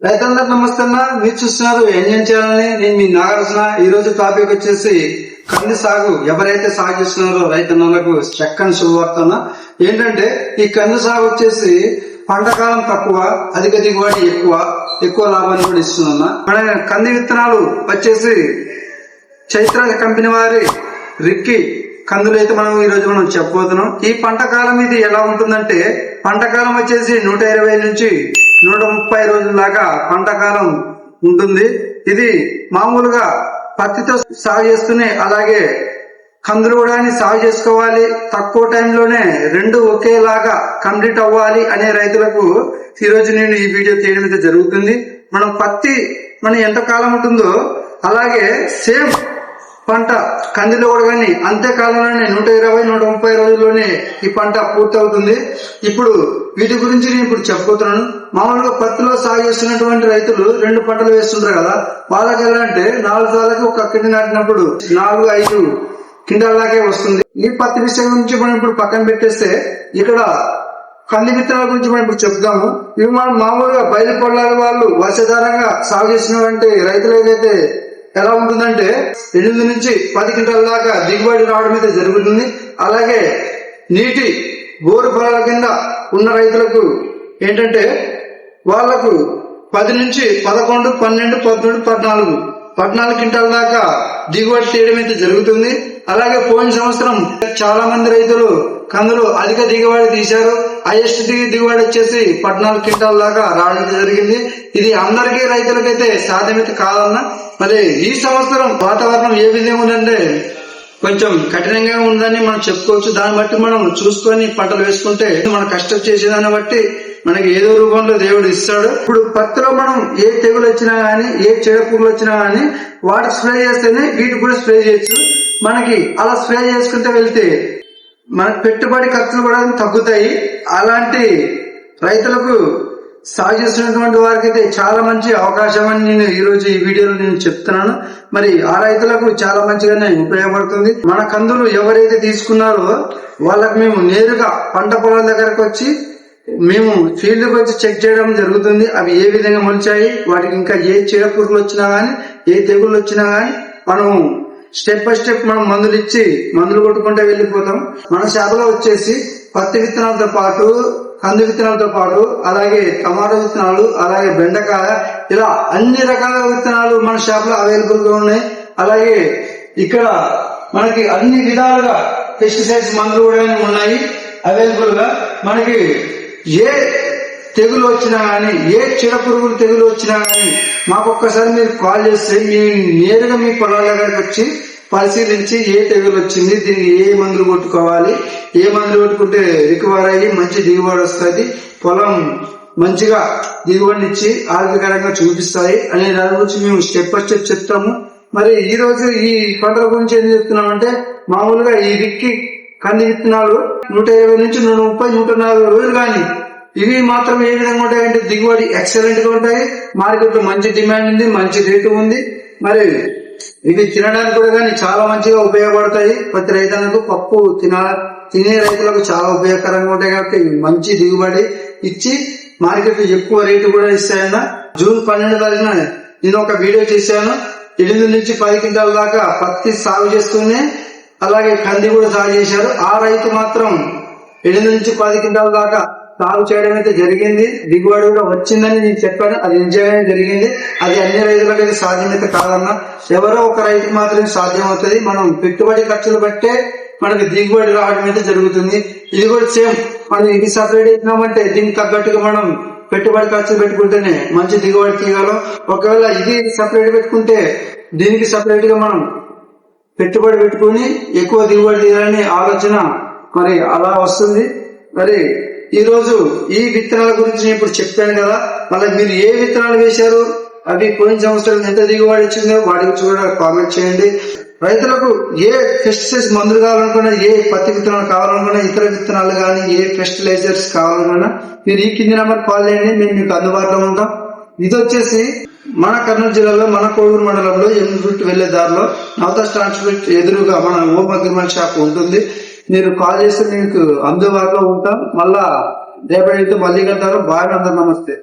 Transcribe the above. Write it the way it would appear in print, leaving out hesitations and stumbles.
రైతులందరూ నమస్తే అన్న. మీరు చూస్తున్నారు ఎంజాయ్ చేయాలని నేను మీ నాగార్జున. ఈ రోజు టాపిక్ వచ్చేసి కంది సాగు. ఎవరైతే సాగు చేస్తున్నారో రైతన్నలకు చక్కని శుభవార్త ఏంటంటే ఈ కంది సాగు వచ్చేసి పంటకాలం తక్కువ, అధిక దిగుబడి ఎక్కువ లాభాన్ని కూడా ఇస్తుందన్న. మన కంది విత్తనాలు వచ్చేసి చైత్ర కంపెనీ వారి రిక్కి కందులు అయితే మనం ఈ రోజు చెప్పబోతున్నాం. ఈ పంట కాలం ఇది ఎలా ఉంటుందంటే పంట కాలం వచ్చేసి 120 నుంచి 130 రోజుల దాకా పంట కాలం ఉంటుంది. ఇది మామూలుగా పత్తితో సాగు చేసుకుని అలాగే కందులు కూడా సాగు చేసుకోవాలి. తక్కువ టైంలోనే రెండు ఒకేలాగా కంప్లీట్ అవ్వాలి అనే రైతులకు ఈ రోజు నేను ఈ వీడియో తీయడం అయితే జరుగుతుంది. మనం పత్తి ఎంత కాలం ఉంటుందో అలాగే సేమ్ పంట కందిలో కూడా కానీ అంతే కాలంలోనే 120-130 రోజుల్లోనే ఈ పంట పూర్తి అవుతుంది. ఇప్పుడు వీటి గురించి నేను ఇప్పుడు చెప్పబోతున్నాను. మామూలుగా పత్తిలో సాగు చేస్తున్నటువంటి రైతులు 2 పంటలు వేస్తుంటారు కదా, వాళ్ళకి ఎలా అంటే 4 సార్లకి ఒక కింద నాటినప్పుడు 4-5 కింటాలకే వస్తుంది. ఈ పత్తి విషయం గురించి మనం ఇప్పుడు పక్కన పెట్టేస్తే ఇక్కడ కంది విత్తనాల గురించి మనం ఇప్పుడు చెప్తాము. ఇవి మనం మామూలుగా బయలు పొలాల వాళ్ళు వర్షాధారంగా సాగు చేసినటువంటి రైతులు ఏదైతే ఎలా ఉంటుందంటే 8 నుంచి 10 క్వింటాల దాకా దిగుబడి రావడం అయితే జరుగుతుంది. అలాగే నీటి బోరు పొలాల కింద ఉన్న రైతులకు ఏంటంటే వాళ్లకు 10 నుంచి 11, 12, 13, 14 క్వింటాల దాకా దిగుబడి తీయడం అయితే జరుగుతుంది. అలాగే పోయిన సంవత్సరం చాలా మంది రైతులు కందులు అధిక దిగుబడి తీశారు. హైయెస్ట్ దిగుబడి వచ్చేసి 14 క్వింటాల దాకా రావడం జరిగింది. ఇది అందరికీ రైతులకైతే సాధ్యమైతే కాదన్నా. మరి ఈ సంవత్సరం వాతావరణం ఏ విధంగా ఉందంటే కొంచెం కఠినంగా ఉందని మనం చెప్పుకోవచ్చు. దాన్ని బట్టి మనం చూసుకొని పంటలు వేసుకుంటే మనం కష్టం చేసేదాన్ని బట్టి మనకి ఏదో రూపంలో దేవుడు ఇస్తాడు. ఇప్పుడు పత్తిలో మనం ఏ తెగులు వచ్చినా గానీ ఏ చీడపురుగులు వచ్చినా గానీ వాటికి స్ప్రే చేస్తేనే వీటికి కూడా స్ప్రే చేయొచ్చు. మనకి అలా స్ప్రే చేసుకుంటే వెళ్తే మన పెట్టుబడి ఖర్చులు కూడా తగ్గుతాయి. అలాంటి రైతులకు సాగు చేస్తున్నటువంటి వారికి అయితే చాలా మంచి అవకాశం అని నేను ఈ రోజు ఈ వీడియోలో నేను చెప్తున్నాను. మరి ఆ రైతులకు చాలా మంచిగానే ఉపయోగపడుతుంది. మన కందులు ఎవరైతే తీసుకున్నారో వాళ్ళకి మేము నేరుగా పంట పొలాల దగ్గరకు వచ్చి మేము ఫీల్డ్కి వచ్చి చెక్ చేయడం జరుగుతుంది. అవి ఏ విధంగా మొలిచాయి, వాటికి ఇంకా ఏ చీడ పురుగులు వచ్చినా గానీ ఏ తెగుళ్ళు వచ్చినా గానీ మనం స్టెప్ బై స్టెప్ మనం మందులు కొట్టుకుంటే వెళ్ళిపోతాం. మన షాపులో వచ్చేసి పత్తి విత్తనాలతో పాటు కంది విత్తనాలతో పాటు అలాగే టమాటో విత్తనాలు అలాగే బెండకాయ ఇలా అన్ని రకాల విత్తనాలు మన షాప్ లో అవైలబుల్ గా ఉన్నాయి. అలాగే ఇక్కడ మనకి అన్ని విధాలుగా పెస్టిసైడ్స్ మందులు కూడా ఉన్నాయి అవైలబుల్ గా. మనకి ఏ తెగులు వచ్చినా గానీ ఏ చీడ పురుగులు తెగులు వచ్చినా గానీ మాకు ఒక్కసారి మీరు కాల్ చేస్తే మేము నేరుగా మీ పొలాల దగ్గరకు వచ్చి పరిశీలించి ఏ తెగులు వచ్చింది, దీనికి ఏ మందులు కొట్టుకోవాలి, ఏ మందులు కొట్టుకుంటే రికవర్ అయ్యి మంచి దిగుబడి వస్తుంది, పొలం మంచిగా దిగుబడినిచ్చి ఆరోగ్యకరంగా చూపిస్తాయి అనే దాని గురించి మేము స్టెప్ బై స్టెప్ చెప్తాము. మరి ఈ రోజు ఈ పంటల గురించి ఏం చెప్తున్నామంటే మామూలుగా ఈ రిక్కి కంది విత్తనాలు 120 నుంచి 130, 140 రోజులు కానీ ఇవి మాత్రం ఏ విధంగా ఉంటాయంటే దిగుబడి ఎక్సలెంట్ గా ఉంటాయి. మార్కెట్ లో మంచి డిమాండ్ ఉంది, మంచి రేటు ఉంది. మరి ఇవి తినడానికి కూడా కానీ చాలా మంచిగా ఉపయోగపడతాయి. ప్రతి రైతులకు పప్పు తినే రైతులకు చాలా ఉపయోగకరంగా ఉంటాయి. కాబట్టి మంచి దిగుబడి ఇచ్చి మార్కెట్ ఎక్కువ రేటు కూడా ఇస్తాయన్న. జూన్ 12 తారీఖున నేను ఒక వీడియో చేశాను. 8 నుంచి 10 క్వింటాల దాకా పత్తి సాగు చేస్తూనే అలాగే కంది కూడా సాగు చేశారు. ఆ రైతు మాత్రం 8 నుంచి 10 క్వింటాల దాకా సాగు చేయడం అయితే జరిగింది. దిగుబడి కూడా వచ్చిందని నేను చెప్పాను. అది నిజంగానే జరిగింది. అది అన్ని రైతులకైతే సాధ్యమైతే కాదన్నా. ఎవరో ఒక రైతుకు మాత్రమే సాధ్యం అవుతుంది. మనం పెట్టుబడి ఖర్చులు బట్టే మనకి దిగుబడి రావడం అయితే జరుగుతుంది. ఇది కూడా సేమ్ మనం ఇది సపరేట్ ఇచ్చినామంటే దీనికి తగ్గట్టుగా మనం పెట్టుబడి ఖర్చులు పెట్టుకుంటేనే మంచి దిగుబడి తీయగలం. ఒకవేళ ఇది సపరేట్ పెట్టుకుంటే దీనికి సపరేట్ గా మనం పెట్టుబడి పెట్టుకుని ఎక్కువ దిగుబడి తీయాలనే ఆలోచన మరి అలా వస్తుంది. మరి ఈ రోజు ఈ విత్తనాల గురించి నేను ఇప్పుడు చెప్పాను కదా, మళ్ళీ మీరు ఏ విత్తనాలు వేశారు, అవి పోయిన సంవత్సరం ఎంత దిగుబడి వచ్చిందో వాటి గురించి కూడా కామెంట్ చేయండి. రైతులకు ఏ పెస్టిసైడ్స్ మందులు కావాలనుకున్నా, ఏ పత్తి విత్తనాలు కావాలనుకున్నా, ఇతర విత్తనాలు కానీ ఏ ఫెర్టిలైజర్స్ కావాలనుకున్నా మీరు ఈ కింది నెంబర్ కాల్ చేయండి, మేము మీకు అందుబాటులో ఉంటాం. ఇది వచ్చేసి మన కర్నూలు జిల్లాలో మన కోడూరు మండలంలో ఎమ్మిగుట్టు వెళ్లే దారిలో నవతాస్ ట్రాన్స్పోర్ట్ ఎదురుగా మన ఓం అగ్రిమెంట్ షాప్ ఉంటుంది. మీరు కాల్ చేస్తే మీకు అందుబాటులో ఉంటాం. మళ్ళా రేపటి మళ్ళీ కలుద్దాం. బాగా అందరూ నమస్తే.